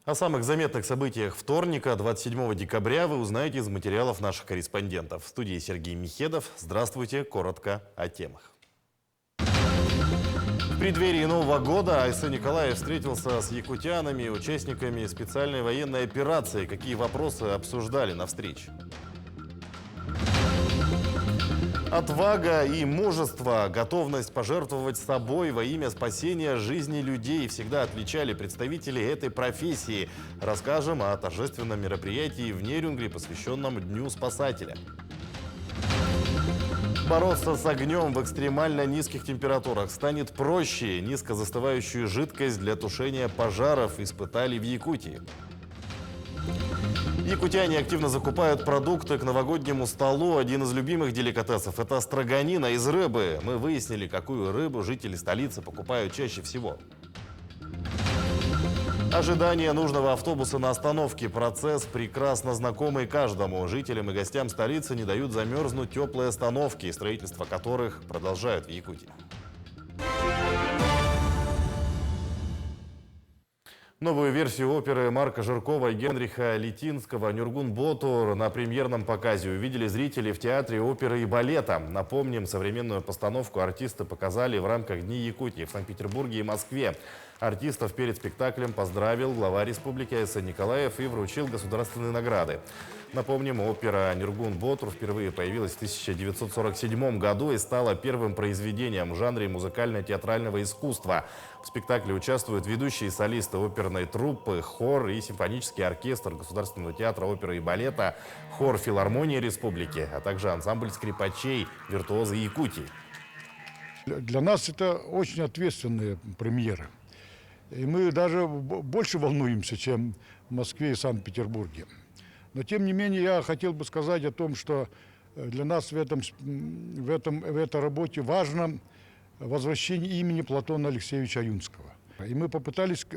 О самых заметных событиях вторника, 27 декабря, вы узнаете из материалов наших корреспондентов. В студии Сергей Михедов. Здравствуйте. Коротко о темах. В преддверии Нового года А.С. Николаев встретился с якутянами, участниками специальной военной операции. Какие вопросы обсуждали на встрече? Отвага и мужество, готовность пожертвовать собой во имя спасения жизни людей всегда отличали представителей этой профессии. Расскажем о торжественном мероприятии в Нерюнгри, посвященном Дню спасателя. Бороться с огнем в экстремально низких температурах станет проще. Низко застывающую жидкость для тушения пожаров испытали в Якутии. Якутяне активно закупают продукты к новогоднему столу. Один из любимых деликатесов – это строганина из рыбы. Мы выяснили, какую рыбу жители столицы покупают чаще всего. Ожидание нужного автобуса на остановке – процесс, прекрасно знакомый каждому. Жителям и гостям столицы не дают замерзнуть теплые остановки, строительство которых продолжают в Якутии. Новую версию оперы Марка Жиркова и Генриха Литинского «Нюргун Ботур» на премьерном показе увидели зрители в театре оперы и балета. Напомним, современную постановку артисты показали в рамках Дней Якутии в Санкт-Петербурге и Москве. Артистов перед спектаклем поздравил глава республики А.С. Николаев и вручил государственные награды. Напомним, опера «Нюргун Ботур» впервые появилась в 1947 году и стала первым произведением в жанре музыкально-театрального искусства. В спектакле участвуют ведущие солисты оперной труппы, хор и симфонический оркестр Государственного театра оперы и балета, хор филармонии республики, а также ансамбль скрипачей «Виртуозы Якутии». Для нас это очень ответственные премьеры. И мы даже больше волнуемся, чем в Москве и Санкт-Петербурге. Но тем не менее я хотел бы сказать о том, что для нас в этой работе важно возвращение имени Платона Алексеевича Юнского. И мы попытались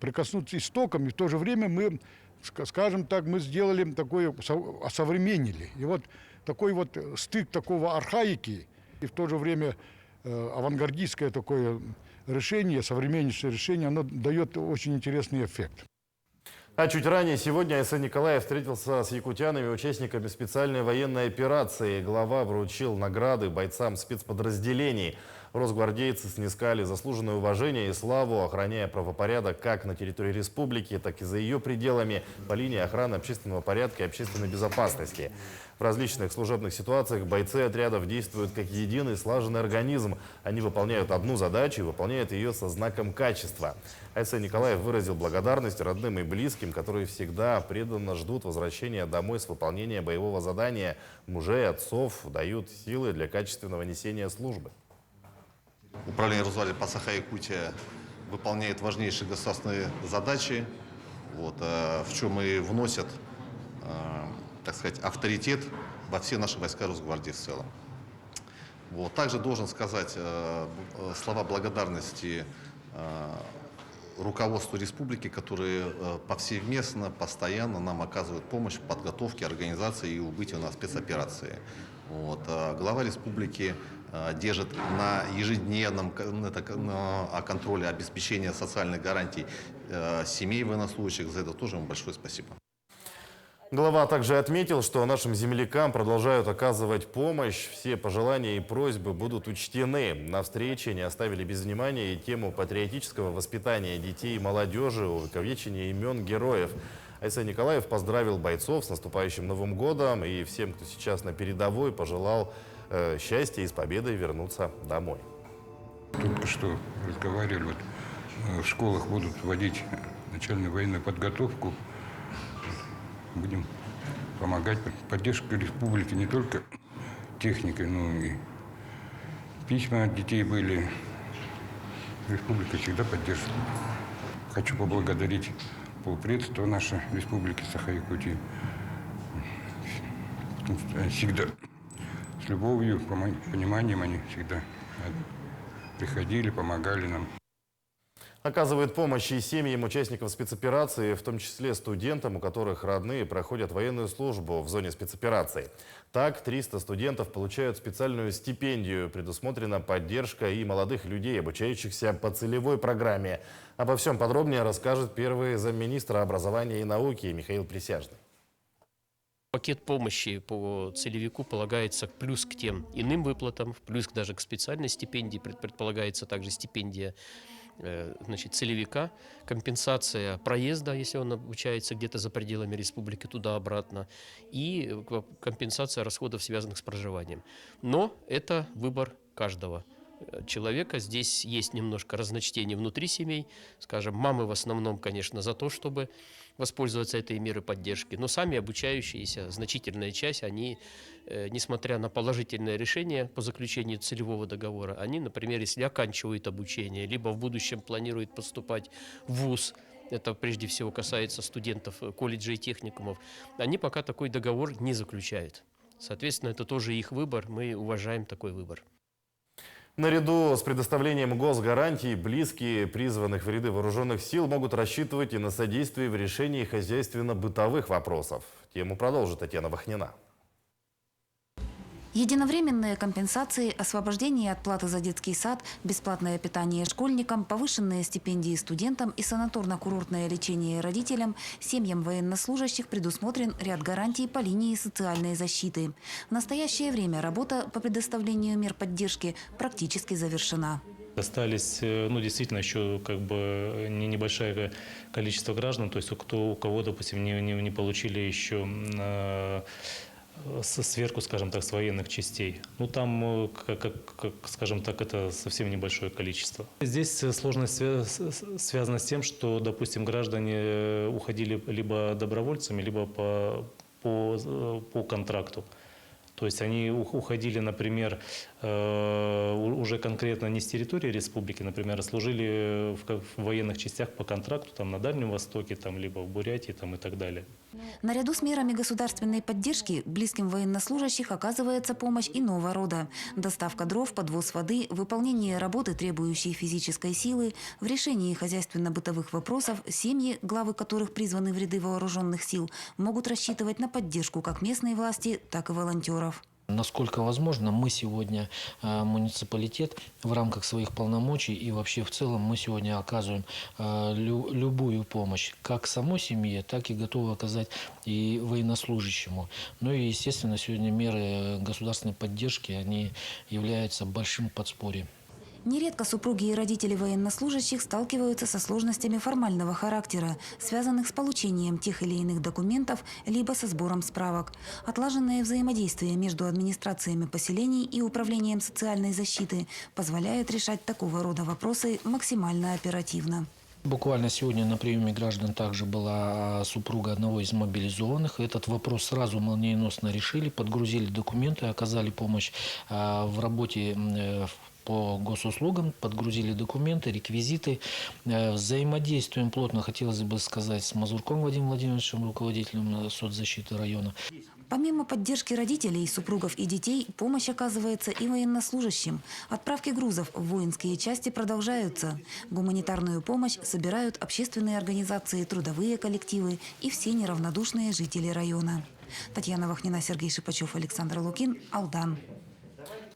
прикоснуться истокам, и в то же время мы, скажем так, мы сделали такое, осовременили. И вот такой вот стык такого архаики и в то же время авангардистское такое решение, современнейшее решение, оно дает очень интересный эффект. А чуть ранее сегодня А.С. Николаев встретился с якутянами, участниками специальной военной операции. Глава вручил награды бойцам спецподразделений. Росгвардейцы снискали заслуженное уважение и славу, охраняя правопорядок как на территории республики, так и за ее пределами по линии охраны общественного порядка и общественной безопасности. В различных служебных ситуациях бойцы отрядов действуют как единый слаженный организм. Они выполняют одну задачу и выполняют ее со знаком качества. А.С. Николаев выразил благодарность родным и близким, которые всегда преданно ждут возвращения домой с выполнения боевого задания. Мужей, отцов дают силы для качественного несения службы. Управление Росгвардии по Саха-Якутия выполняет важнейшие государственные задачи, в чем и вносят, так сказать, авторитет во все наши войска Росгвардии в целом. Также должен сказать слова благодарности руководству республики, которые повсеместно, постоянно нам оказывают помощь в подготовке, организации и убытию на спецоперации. Глава республики держит на ежедневном контроле обеспечения социальных гарантий семей военнослужащих. За это тоже ему большое спасибо. Глава также отметил, что нашим землякам продолжают оказывать помощь. Все пожелания и просьбы будут учтены. На встрече не оставили без внимания и тему патриотического воспитания детей и молодежи, увековечения имен героев. А.С. Николаев поздравил бойцов с наступающим Новым годом и всем, кто сейчас на передовой, пожелал счастья и с победой вернуться домой. Только что разговаривали, в школах будут вводить начальную военную подготовку. Будем помогать. Поддержка республики не только техникой, но и письма от детей были. Республика всегда поддерживает. Хочу поблагодарить полпредство нашей республики Саха-Якутии. Всегда с любовью, пониманием они всегда приходили, помогали нам. Оказывает помощь и семьям участников спецоперации, в том числе студентам, у которых родные проходят военную службу в зоне спецоперации. Так, 300 студентов получают специальную стипендию. Предусмотрена поддержка и молодых людей, обучающихся по целевой программе. Обо всем подробнее расскажет первый замминистра образования и науки Михаил Присяжный. Пакет помощи по целевику полагается плюс к тем иным выплатам, плюс даже к специальной стипендии. Предполагается также стипендия целевика, компенсация проезда, если он обучается где-то за пределами республики, туда-обратно, и компенсация расходов, связанных с проживанием. Но это выбор каждого человека. Здесь есть немножко разночтений внутри семей. Скажем, мамы в основном, конечно, за то, чтобы воспользоваться этой мерой поддержки. Но сами обучающиеся, значительная часть, они, несмотря на положительное решение по заключению целевого договора, они, например, если оканчивают обучение, либо в будущем планируют поступать в вуз, это прежде всего касается студентов колледжей и техникумов, они пока такой договор не заключают. Соответственно, это тоже их выбор, мы уважаем такой выбор. Наряду с предоставлением госгарантий, близкие призванных в ряды вооруженных сил могут рассчитывать и на содействие в решении хозяйственно-бытовых вопросов. Тему продолжит Татьяна Вахнина. Единовременные компенсации, освобождение от платы за детский сад, бесплатное питание школьникам, повышенные стипендии студентам и санаторно-курортное лечение родителям, семьям военнослужащих предусмотрен ряд гарантий по линии социальной защиты. В настоящее время работа по предоставлению мер поддержки практически завершена. Остались, действительно, еще небольшое количество граждан, то есть у кого, допустим, не получили еще сверху, скажем так, с военных частей. Там, скажем так, это совсем небольшое количество. Здесь сложность связана с тем, что, допустим, граждане уходили либо добровольцами, либо по контракту. То есть они уходили, например, уже конкретно не с территории республики, например, служили в военных частях по контракту на Дальнем Востоке, либо в Бурятии и так далее. Наряду с мерами государственной поддержки близким военнослужащих оказывается помощь иного рода. Доставка дров, подвоз воды, выполнение работы, требующей физической силы. В решении хозяйственно-бытовых вопросов семьи, главы которых призваны в ряды вооруженных сил, могут рассчитывать на поддержку как местной власти, так и волонтеров. Насколько возможно, мы сегодня, муниципалитет, в рамках своих полномочий и вообще в целом мы сегодня оказываем любую помощь как самой семье, так и готовы оказать и военнослужащему. Ну и, естественно, сегодня меры государственной поддержки, они являются большим подспорьем. Нередко супруги и родители военнослужащих сталкиваются со сложностями формального характера, связанных с получением тех или иных документов, либо со сбором справок. Отлаженное взаимодействие между администрациями поселений и управлением социальной защиты позволяет решать такого рода вопросы максимально оперативно. Буквально сегодня на приеме граждан также была супруга одного из мобилизованных. Этот вопрос сразу молниеносно решили, подгрузили документы, оказали помощь в работе по госуслугам, подгрузили документы, реквизиты. Взаимодействуем плотно, хотелось бы сказать, с Мазурком Владимиром Владимировичем, руководителем соцзащиты района. Помимо поддержки родителей, супругов и детей, помощь оказывается и военнослужащим. Отправки грузов в воинские части продолжаются. Гуманитарную помощь собирают общественные организации, трудовые коллективы и все неравнодушные жители района. Татьяна Вахнина, Сергей Шипачев, Александр Лукин, Алдан.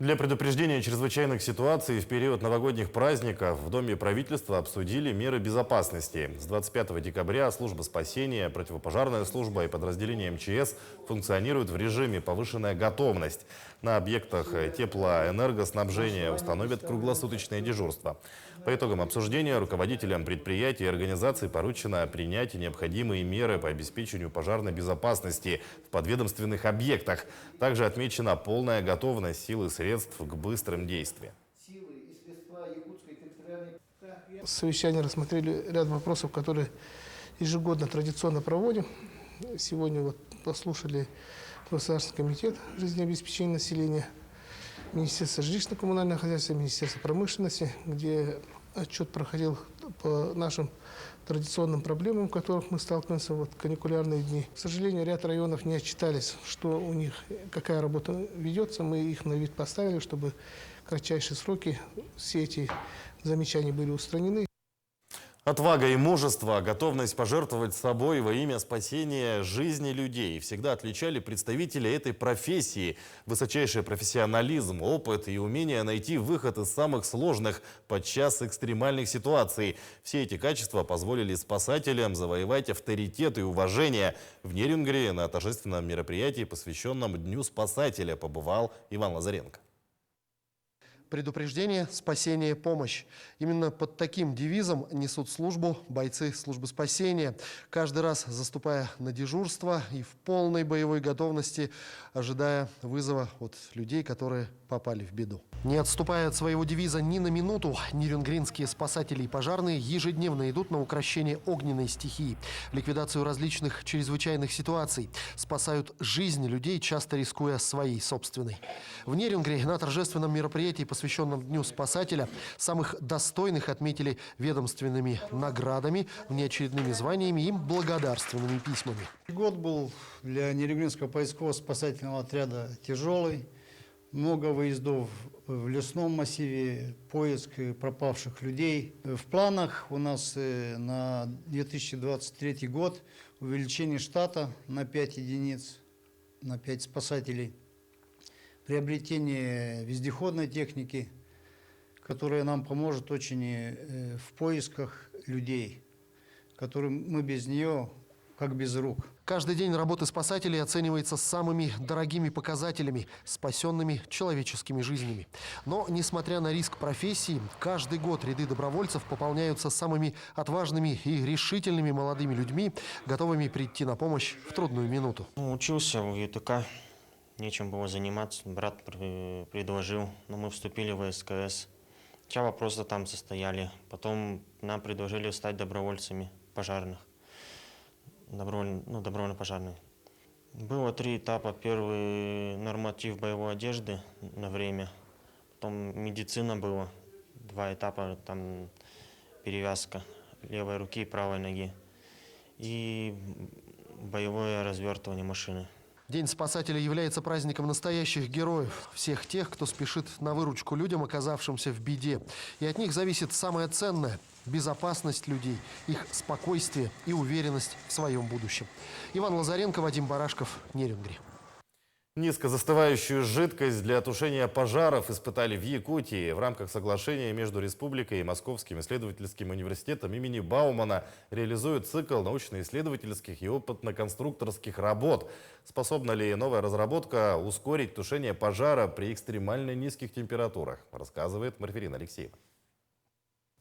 Для предупреждения чрезвычайных ситуаций в период новогодних праздников в Доме правительства обсудили меры безопасности. С 25 декабря служба спасения, противопожарная служба и подразделения МЧС функционируют в режиме «повышенная готовность». На объектах теплоэнергоснабжения установят круглосуточное дежурство. По итогам обсуждения руководителям предприятий и организаций поручено принять необходимые меры по обеспечению пожарной безопасности в подведомственных объектах. Также отмечена полная готовность сил и средств к быстрым действиям. Совещание рассмотрели ряд вопросов, которые ежегодно традиционно проводим. Сегодня послушали Государственный комитет жизнеобеспечения населения, Министерство жилищно-коммунального хозяйства, Министерство промышленности, где отчет проходил по нашим традиционным проблемам, в которых мы сталкиваемся в каникулярные дни. К сожалению, ряд районов не отчитались, что у них, какая работа ведется. Мы их на вид поставили, чтобы в кратчайшие сроки все эти замечания были устранены. Отвага и мужество, готовность пожертвовать собой во имя спасения жизни людей всегда отличали представителей этой профессии. Высочайший профессионализм, опыт и умение найти выход из самых сложных, подчас экстремальных ситуаций. Все эти качества позволили спасателям завоевать авторитет и уважение. В Нерюнгри на торжественном мероприятии, посвященном Дню спасателя, побывал Иван Лазаренко. Предупреждение, спасение, помощь. Именно под таким девизом несут службу бойцы службы спасения. Каждый раз заступая на дежурство и в полной боевой готовности, ожидая вызова от людей, которые попали в беду. Не отступая от своего девиза ни на минуту, нерюнгринские спасатели и пожарные ежедневно идут на укрощение огненной стихии, ликвидацию различных чрезвычайных ситуаций, спасают жизнь людей, часто рискуя своей собственной. В Нерюнгри на торжественном мероприятии, посвященном Дню спасателя, самых достойных отметили ведомственными наградами, внеочередными званиями и благодарственными письмами. Год был для Нерюнгринского поискового спасательного отряда тяжелый. Много выездов в лесном массиве, поиск пропавших людей. В планах у нас на 2023 год увеличение штата на 5 единиц, на 5 спасателей. Приобретение вездеходной техники, которая нам поможет очень в поисках людей, которым мы без нее как без рук. Каждый день работы спасателей оценивается самыми дорогими показателями, спасенными человеческими жизнями. Но, несмотря на риск профессии, каждый год ряды добровольцев пополняются самыми отважными и решительными молодыми людьми, готовыми прийти на помощь в трудную минуту. Учился в ЮТК, нечем было заниматься, брат предложил, но мы вступили в СКС. Сначала просто там состояли, потом нам предложили стать добровольцами пожарных. Добровольно-пожарный. Было 3 этапа. Первый норматив боевой одежды на время. Потом медицина была. 2 этапа, там перевязка левой руки и правой ноги. И боевое развертывание машины. День спасателя является праздником настоящих героев. Всех тех, кто спешит на выручку людям, оказавшимся в беде. И от них зависит самое ценное – безопасность людей, их спокойствие и уверенность в своем будущем. Иван Лазаренко, Вадим Барашков, Нерюнгри. Низкозастывающую жидкость для тушения пожаров испытали в Якутии. В рамках соглашения между республикой и Московским исследовательским университетом имени Баумана реализуют цикл научно-исследовательских и опытно-конструкторских работ. Способна ли новая разработка ускорить тушение пожара при экстремально низких температурах, рассказывает Марферина Алексеева.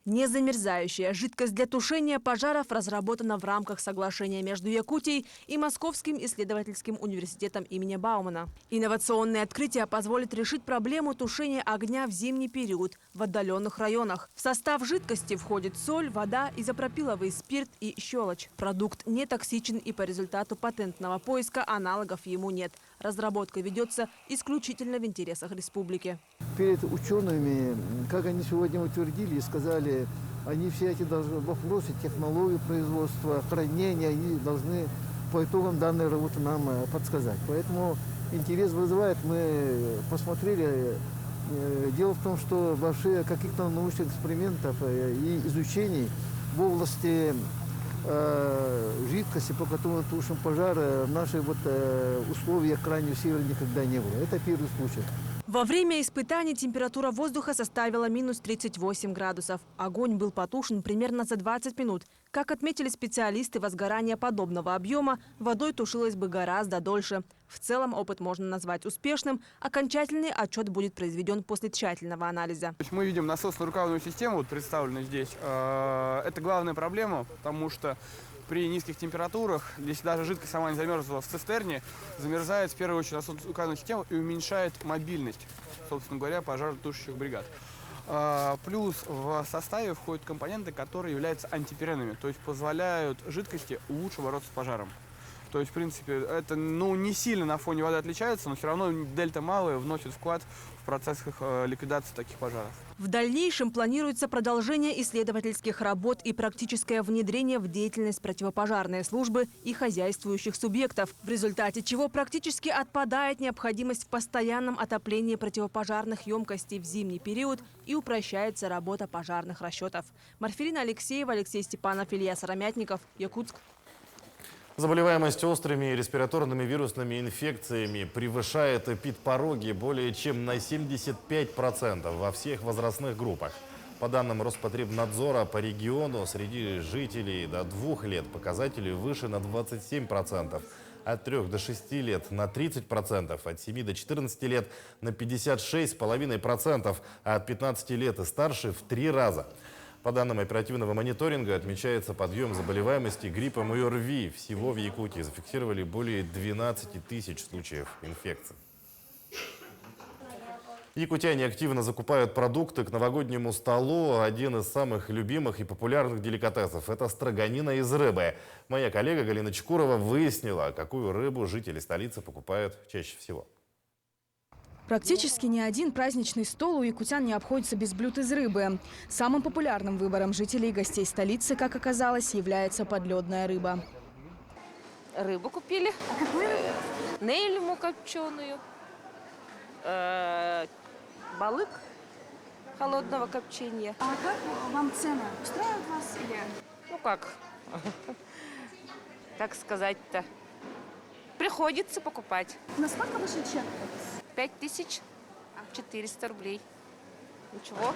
Незамерзающая жидкость для тушения пожаров разработана в рамках соглашения между Якутией и Московским исследовательским университетом имени Баумана. Инновационное открытие позволит решить проблему тушения огня в зимний период в отдаленных районах. В состав жидкости входит соль, вода, изопропиловый спирт и щелочь. Продукт не токсичен и по результату патентного поиска аналогов ему нет. Разработка ведется исключительно в интересах республики. Перед учеными, как они сегодня утвердили и сказали, они все эти вопросы технологии производства, хранения, они должны по итогам данной работы нам подсказать. Поэтому интерес вызывает, мы посмотрели. Дело в том, что вообще каких-то научных экспериментов и изучений в области жидкости, по которой тушим пожары, в наших условиях крайнего севера никогда не было. Это первый случай. Во время испытаний температура воздуха составила минус 38 градусов. Огонь был потушен примерно за 20 минут. Как отметили специалисты, возгорание подобного объема водой тушилось бы гораздо дольше. В целом опыт можно назвать успешным. Окончательный отчет будет произведен после тщательного анализа. Мы видим насосно-рукавную систему, представленную здесь. Это главная проблема, потому что при низких температурах, если даже жидкость сама не замерзла в цистерне, замерзает в первую очередь насосно-рукавную систему и уменьшает мобильность, собственно говоря, пожаротушащих бригад. Плюс в составе входят компоненты, которые являются антипиренами, то есть позволяют жидкости лучше бороться с пожаром. То есть, в принципе, это не сильно на фоне воды отличается, но все равно дельта малая вносит вклад в процессах ликвидации таких пожаров. В дальнейшем планируется продолжение исследовательских работ и практическое внедрение в деятельность противопожарной службы и хозяйствующих субъектов, в результате чего практически отпадает необходимость в постоянном отоплении противопожарных емкостей в зимний период и упрощается работа пожарных расчетов. Марфелина Алексеева, Алексей Степанов, Илья Сыромятников, Якутск. Заболеваемость острыми респираторными вирусными инфекциями превышает эпидпороги более чем на 75% во всех возрастных группах. По данным Роспотребнадзора, по региону среди жителей до 2 лет показатели выше на 27%, от 3 до 6 лет на 30%, от 7 до 14 лет на 56,5%, а от 15 лет и старше в 3 раза. По данным оперативного мониторинга, отмечается подъем заболеваемости гриппом и ОРВИ. Всего в Якутии зафиксировали более 12 тысяч случаев инфекции. Якутяне активно закупают продукты к новогоднему столу. Один из самых любимых и популярных деликатесов – это строганина из рыбы. Моя коллега Галина Чкурова выяснила, какую рыбу жители столицы покупают чаще всего. Практически ни один праздничный стол у якутян не обходится без блюд из рыбы. Самым популярным выбором жителей и гостей столицы, как оказалось, является подледная рыба. Рыбу купили. А какую? Нельму копченую. Балык холодного копчения. А как вам цены? Устраивают вас или? Ну как? Как сказать-то? Приходится покупать. Насколько вышел чек? 5400 рублей. Ничего.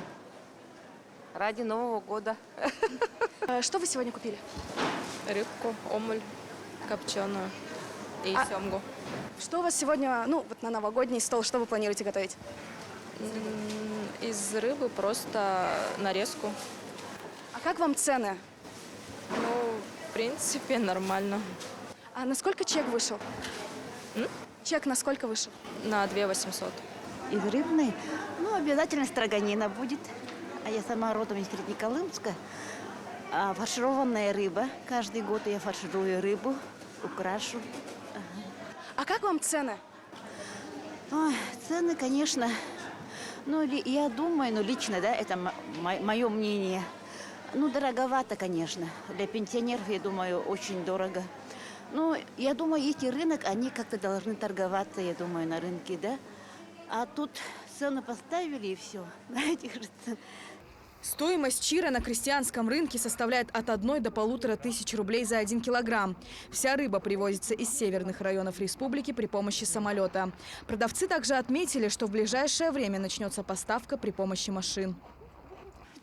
Ради Нового года. Что вы сегодня купили? Рыбку, омуль, копченую и семгу. Что у вас сегодня, на новогодний стол, что вы планируете готовить? Из рыбы просто нарезку. А как вам цены? В принципе, нормально. А насколько чек вышел? Чек насколько вышел? На 2800. Из рыбной? Обязательно строганина будет. А я сама родом из Среднеколымска. Фаршированная рыба. Каждый год я фарширую рыбу, украшу. А как вам цены? Цены, конечно. Я думаю, лично, это мое мнение. Дороговато, конечно. Для пенсионеров, я думаю, очень дорого. Я думаю, эти рынок, они как-то должны торговаться, я думаю, на рынке, да? А тут цену поставили и все. Стоимость чира на крестьянском рынке составляет от 1 до 1500 рублей за 1 килограмм. Вся рыба привозится из северных районов республики при помощи самолета. Продавцы также отметили, что в ближайшее время начнется поставка при помощи машин.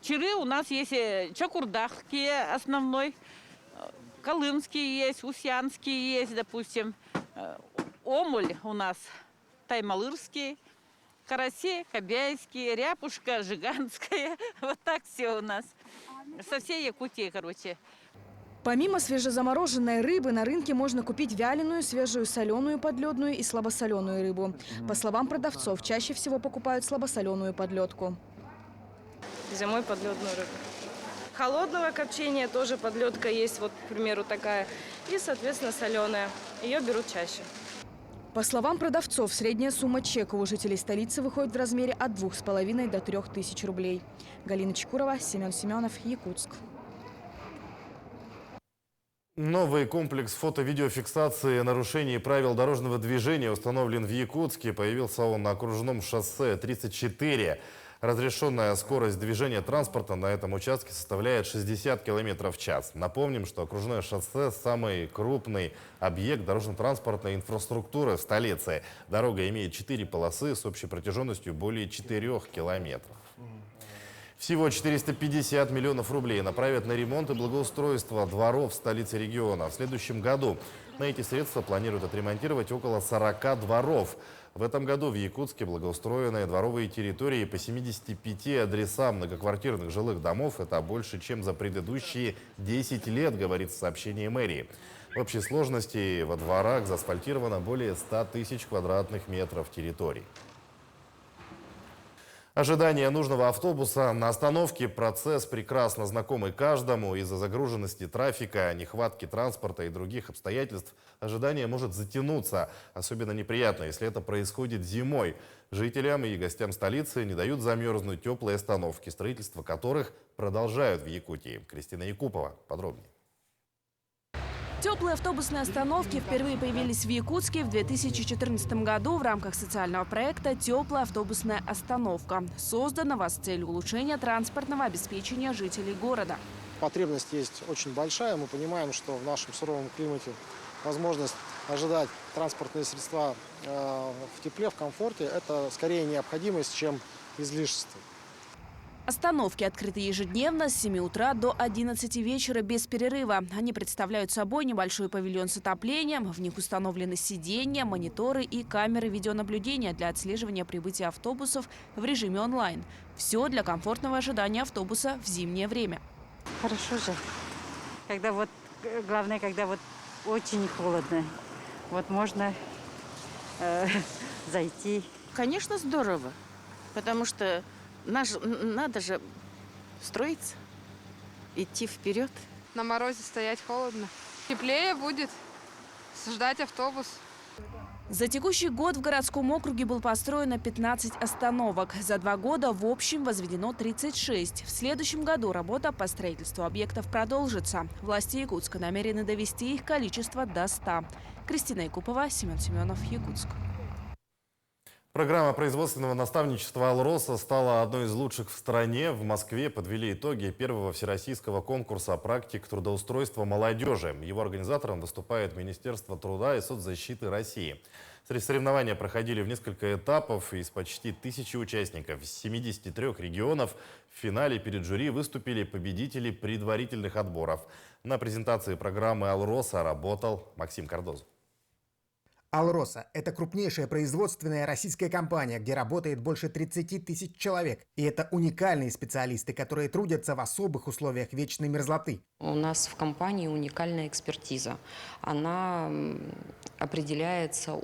Чиры у нас есть чакурдахские основной, колымские есть, усянские есть, допустим. Омуль у нас таймалырский. Караси, кобяйские, ряпушка, жиганская. Вот так все у нас. Со всей Якутии, короче. Помимо свежезамороженной рыбы, на рынке можно купить вяленую, свежую соленую подледную и слабосоленую рыбу. По словам продавцов, чаще всего покупают слабосоленую подледку. Зимой подледную рыбу. Холодного копчения тоже подледка есть, вот, к примеру, такая. И, соответственно, соленая. Ее берут чаще. По словам продавцов, средняя сумма чека у жителей столицы выходит в размере от 2500 до 3000 рублей. Галина Чкурова, Семен Семенов, Якутск. Новый комплекс фото-видеофиксации нарушений правил дорожного движения установлен в Якутске. Появился он на окружном шоссе 34. Разрешенная скорость движения транспорта на этом участке составляет 60 км в час. Напомним, что окружное шоссе – самый крупный объект дорожно-транспортной инфраструктуры в столице. Дорога имеет 4 полосы с общей протяженностью более 4 километров. Всего 450 миллионов рублей направят на ремонт и благоустройство дворов в столице региона. В следующем году на эти средства планируют отремонтировать около 40 дворов. В этом году в Якутске благоустроенные дворовые территории по 75 адресам многоквартирных жилых домов. Это больше, чем за предыдущие 10 лет, говорится в сообщении мэрии. В общей сложности во дворах заасфальтировано более 100 тысяч квадратных метров территорий. Ожидание нужного автобуса на остановке – процесс, прекрасно знакомый каждому. Из-за загруженности трафика, нехватки транспорта и других обстоятельств ожидание может затянуться. Особенно неприятно, если это происходит зимой. Жителям и гостям столицы не дают замерзнуть теплые остановки, строительство которых продолжают в Якутии. Кристина Якупова подробнее. Теплые автобусные остановки впервые появились в Якутске в 2014 году в рамках социального проекта «Теплая автобусная остановка». Создана с целью улучшения транспортного обеспечения жителей города. Потребность есть очень большая. Мы понимаем, что в нашем суровом климате возможность ожидать транспортные средства в тепле, в комфорте – это скорее необходимость, чем излишество. Остановки открыты ежедневно с 7 утра до 11 вечера без перерыва. Они представляют собой небольшой павильон с отоплением. В них установлены сиденья, мониторы и камеры видеонаблюдения для отслеживания прибытия автобусов в режиме онлайн. Все для комфортного ожидания автобуса в зимнее время. Хорошо же. Главное, когда очень холодно. Можно зайти. Конечно, здорово, потому что надо же строиться, идти вперед. На морозе стоять холодно. Теплее будет, ждать автобус. За текущий год в городском округе было построено 15 остановок. За 2 года в общем возведено 36. В следующем году работа по строительству объектов продолжится. Власти Якутска намерены довести их количество до 100. Кристина Якупова, Семен Семенов, Якутск. Программа производственного наставничества «Алроса» стала одной из лучших в стране. В Москве подвели итоги первого всероссийского конкурса практик трудоустройства молодежи. Его организатором выступает Министерство труда и соцзащиты России. Соревнования проходили в несколько этапов. Из почти 1000 участников из 73 регионов в финале перед жюри выступили победители предварительных отборов. На презентации программы «Алроса» работал Максим Кардозов. «Алроса» – это крупнейшая производственная российская компания, где работает больше 30 тысяч человек. И это уникальные специалисты, которые трудятся в особых условиях вечной мерзлоты. У нас в компании уникальная экспертиза. Она определяется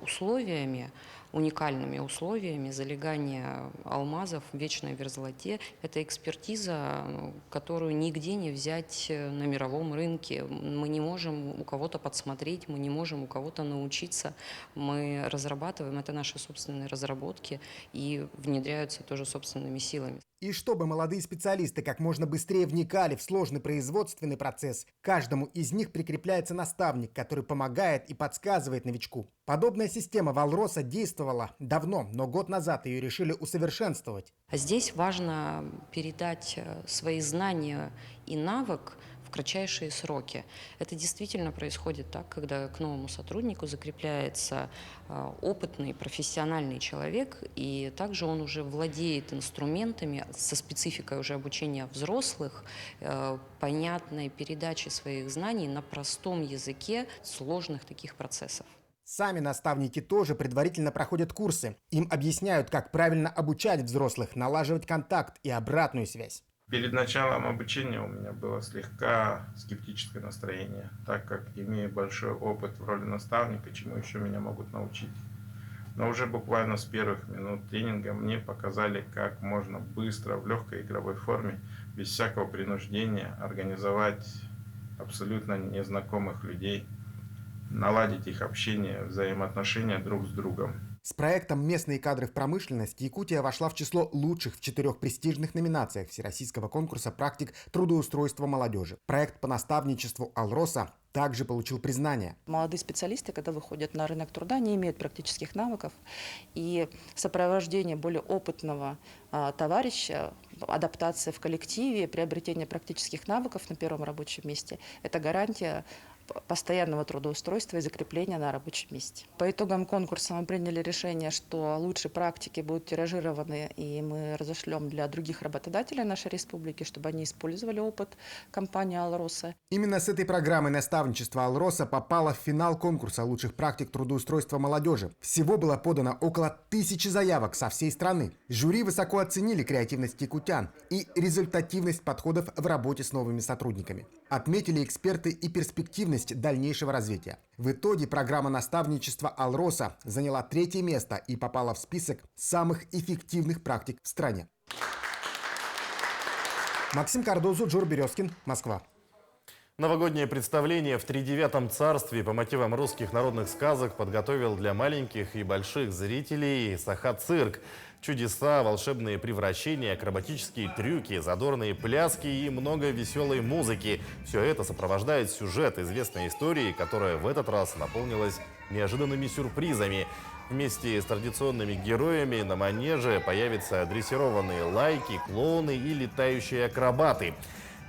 уникальными условиями залегания алмазов в вечной мерзлоте. Это экспертиза, которую нигде не взять на мировом рынке. Мы не можем у кого-то подсмотреть, мы не можем у кого-то научиться. Мы разрабатываем, это наши собственные разработки, и внедряются тоже собственными силами. И чтобы молодые специалисты как можно быстрее вникали в сложный производственный процесс, каждому из них прикрепляется наставник, который помогает и подсказывает новичку. Подобная система в «Алроса» действовала давно, но год назад ее решили усовершенствовать. Здесь важно передать свои знания и навык в кратчайшие сроки. Это действительно происходит так, когда к новому сотруднику закрепляется опытный, профессиональный человек, и также он уже владеет инструментами со спецификой уже обучения взрослых, понятной передачи своих знаний на простом языке сложных таких процессов. Сами наставники тоже предварительно проходят курсы. Им объясняют, как правильно обучать взрослых, налаживать контакт и обратную связь. Перед началом обучения у меня было слегка скептическое настроение, так как имею большой опыт в роли наставника, чему еще меня могут научить. Но уже буквально с первых минут тренинга мне показали, как можно быстро, в легкой игровой форме, без всякого принуждения, организовать абсолютно незнакомых людей, наладить их общение, взаимоотношения друг с другом. С проектом «Местные кадры в промышленности» Якутия вошла в число лучших в 4 престижных номинациях Всероссийского конкурса практик трудоустройства молодежи. Проект по наставничеству «Алроса» также получил признание. Молодые специалисты, когда выходят на рынок труда, не имеют практических навыков. И сопровождение более опытного товарища, адаптация в коллективе, приобретение практических навыков на первом рабочем месте – это гарантия постоянного трудоустройства и закрепления на рабочем месте. По итогам конкурса мы приняли решение, что лучшие практики будут тиражированы, и мы разошлем для других работодателей нашей республики, чтобы они использовали опыт компании «Алроса». Именно с этой программой наставничества «Алроса» попала в финал конкурса лучших практик трудоустройства молодежи. Всего было подано около 1000 заявок со всей страны. Жюри высоко оценили креативность якутян и результативность подходов в работе с новыми сотрудниками. Отметили эксперты и перспективность возможность дальнейшего развития. В итоге программа наставничества «Алроса» заняла 3-е место и попала в список самых эффективных практик в стране. Максим Кардозу, Джур Березкин, Москва. Новогоднее представление в Тридевятом царстве по мотивам русских народных сказок подготовил для маленьких и больших зрителей Саха-цирк. Чудеса, волшебные превращения, акробатические трюки, задорные пляски и много веселой музыки. Все это сопровождает сюжет известной истории, которая в этот раз наполнилась неожиданными сюрпризами. Вместе с традиционными героями на манеже появятся дрессированные лайки, клоуны и летающие акробаты.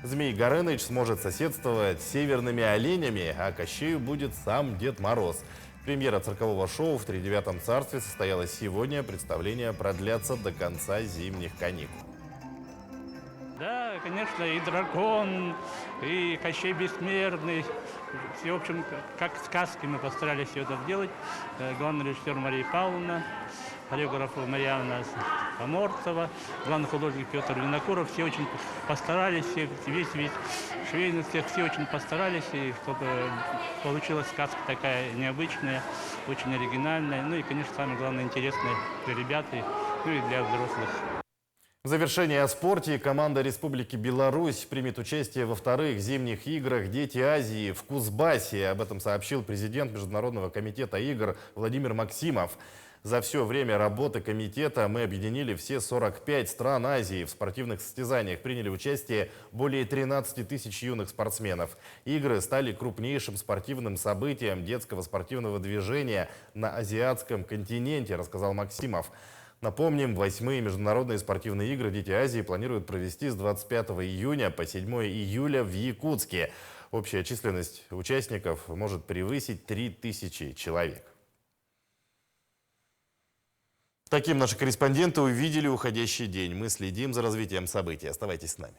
Змей Горыныч сможет соседствовать с северными оленями, а Кощею будет сам Дед Мороз. Премьера циркового шоу в Тридевятом царстве состоялась сегодня. Представление продлятся до конца зимних каникул. Да, конечно, и дракон, и Кощей Бессмертный. Все, в общем, как сказки мы постарались все это сделать. Главный режиссер Мария Павловна, хореограф Марьяна Поморцева, главный художник Петр Винокуров. Все очень постарались, весь швейный цех, все очень постарались, и чтобы получилась сказка такая необычная, очень оригинальная. Ну и, конечно, самое главное, интересная для ребят, ну и для взрослых. В завершение о спорте команда Республики Беларусь примет участие во вторых зимних играх «Дети Азии» в Кузбассе. Об этом сообщил президент Международного комитета игр Владимир Максимов. За все время работы комитета мы объединили все 45 стран Азии. В спортивных состязаниях приняли участие более 13 тысяч юных спортсменов. Игры стали крупнейшим спортивным событием детского спортивного движения на азиатском континенте, рассказал Максимов. Напомним, 8-е международные спортивные игры «Дети Азии» планируют провести с 25 июня по 7 июля в Якутске. Общая численность участников может превысить 3000 человек. Таким наши корреспонденты увидели уходящий день. Мы следим за развитием событий. Оставайтесь с нами.